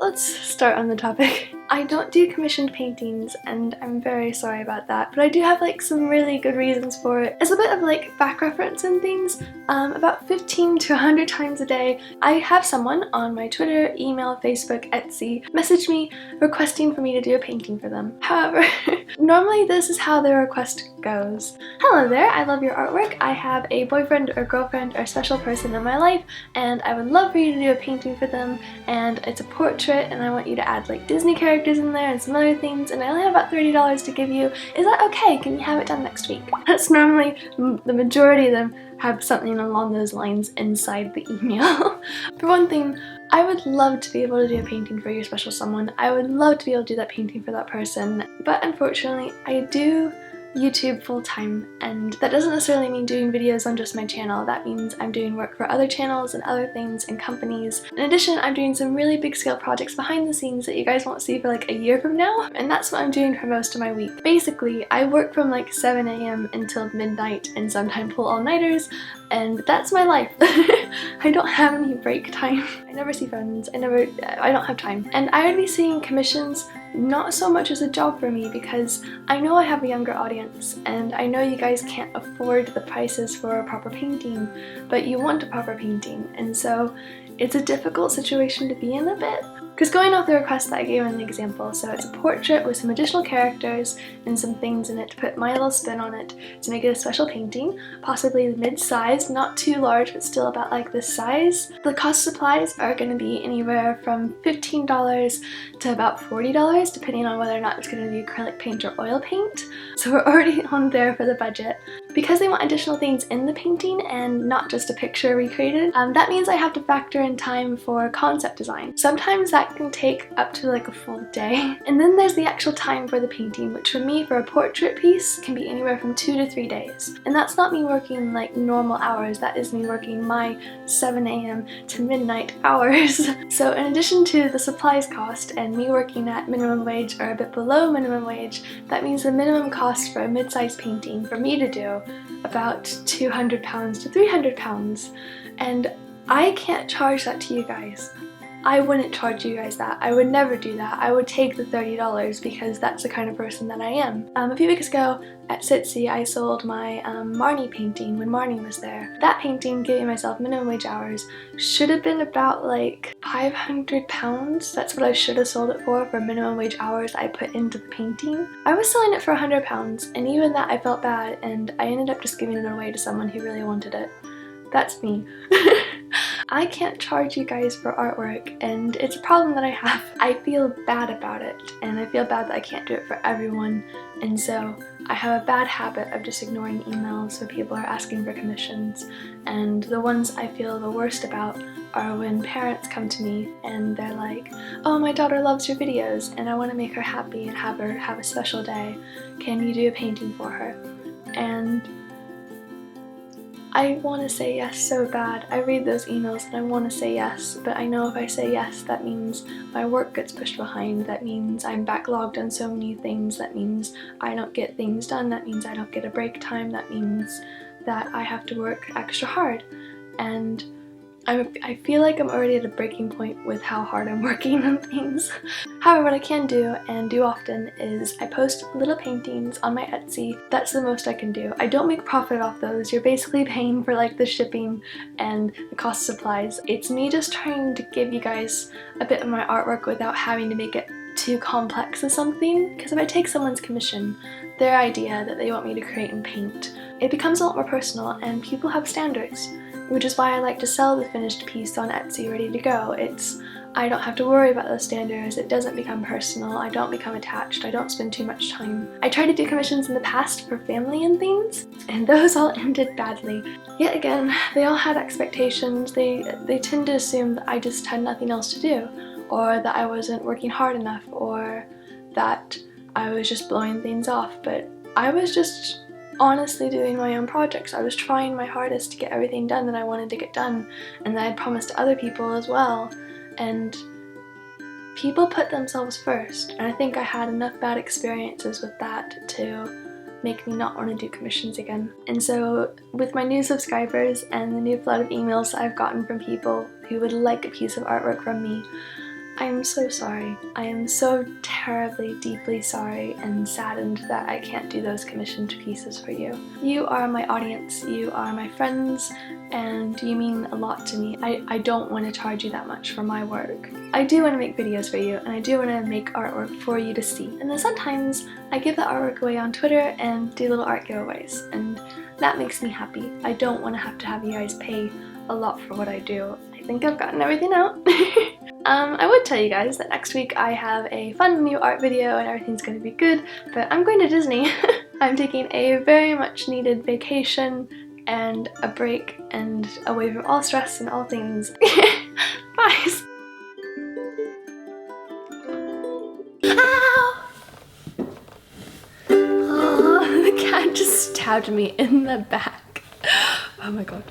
let's start on the topic. I don't do commissioned paintings and I'm very sorry about that, but I do have like some really good reasons for it. As a bit of like back reference and things, about 15 to 100 times a day I have someone on my Twitter, email, Facebook, Etsy message me requesting for me to do a painting for them. However, normally this is how their request goes. Hello there, I love your artwork. I have a boyfriend or girlfriend or special person in my life and I would love for you to do a painting for them, and it's a portrait and I want you to add like Disney characters in there and some other things, and I only have about $30 to give you. Is that okay? Can you have it done next week? That's normally the majority of them have something along those lines inside the email. For one thing, I would love to be able to do a painting for your special someone. I would love to be able to do that painting for that person, but unfortunately I do YouTube full-time, and that doesn't necessarily mean doing videos on just my channel. That means I'm doing work for other channels and other things and companies. In addition, I'm doing some really big scale projects behind the scenes that you guys won't see for like a year from now, and that's what I'm doing for most of my week. Basically, I work from like 7 a.m. until midnight and sometimes pull all-nighters, and that's my life. I don't have any break time. I never see friends. I don't have time. And I would be seeing commissions not so much as a job for me, because I know I have a younger audience and I know you guys can't afford the prices for a proper painting, but you want a proper painting, and so it's a difficult situation to be in a bit. Because going off the request that I gave in the example, so it's a portrait with some additional characters and some things in it to put my little spin on it to make it a special painting, possibly mid-sized, not too large but still about like this size. The cost of supplies are going to be anywhere from $15 to about $40 depending on whether or not it's going to be acrylic paint or oil paint. So we're already on there for the budget. Because they want additional things in the painting and not just a picture recreated, that means I have to factor in time for concept design. Sometimes that can take up to like a full day. And then there's the actual time for the painting, which for me, for a portrait piece, can be anywhere from 2 to 3 days. And that's not me working like normal hours, that is me working my 7 a.m. to midnight hours. So in addition to the supplies cost and me working at minimum wage or a bit below minimum wage, that means the minimum cost for a mid-sized painting for me to do about £200 to £300, and I can't charge that to you guys. I wouldn't charge you guys that. I would never do that. I would take the $30 because that's the kind of person that I am. A few weeks ago at Sitsi, I sold my Marnie painting when Marnie was there. That painting, giving myself minimum wage hours, should have been about like £500. That's what I should have sold it for minimum wage hours I put into the painting. I was selling it for £100, and even that I felt bad, and I ended up just giving it away to someone who really wanted it. That's me. I can't charge you guys for artwork, and it's a problem that I have. I feel bad about it, and I feel bad that I can't do it for everyone, and so I have a bad habit of just ignoring emails when people are asking for commissions, and the ones I feel the worst about are when parents come to me and they're like, oh, my daughter loves your videos and I want to make her happy and have her have a special day. Can you do a painting for her? And I want to say yes so bad. I read those emails and I want to say yes, but I know if I say yes, that means my work gets pushed behind, that means I'm backlogged on so many things, that means I don't get things done, that means I don't get a break time, that means that I have to work extra hard. And I feel like I'm already at a breaking point with how hard I'm working on things. However, what I can do, and do often, is I post little paintings on my Etsy. That's the most I can do. I don't make profit off those. You're basically paying for like the shipping and the cost of supplies. It's me just trying to give you guys a bit of my artwork without having to make it too complex or something. Because if I take someone's commission, their idea that they want me to create and paint, it becomes a lot more personal, and people have standards. Which is why I like to sell the finished piece on Etsy ready to go. I don't have to worry about those standards, it doesn't become personal, I don't become attached, I don't spend too much time. I tried to do commissions in the past for family and things, and those all ended badly. Yet again, they all had expectations. They tend to assume that I just had nothing else to do, or that I wasn't working hard enough, or that I was just blowing things off, but I was just honestly doing my own projects. I was trying my hardest to get everything done that I wanted to get done, and that I'd promised to other people as well. And people put themselves first, and I think I had enough bad experiences with that to make me not want to do commissions again. And so with my new subscribers and the new flood of emails I've gotten from people who would like a piece of artwork from me, I'm so sorry. I am so terribly, deeply sorry and saddened that I can't do those commissioned pieces for you. You are my audience, you are my friends, and you mean a lot to me. I don't want to charge you that much for my work. I do want to make videos for you, and I do want to make artwork for you to see. And then sometimes I give the artwork away on Twitter and do little art giveaways, and that makes me happy. I don't want to have you guys pay a lot for what I do. I think I've gotten everything out. I would tell you guys that next week I have a fun new art video and everything's going to be good, but I'm going to Disney. I'm taking a very much needed vacation and a break and away from all stress and all things. Bye! Ow! Oh, the cat just stabbed me in the back. Oh my god.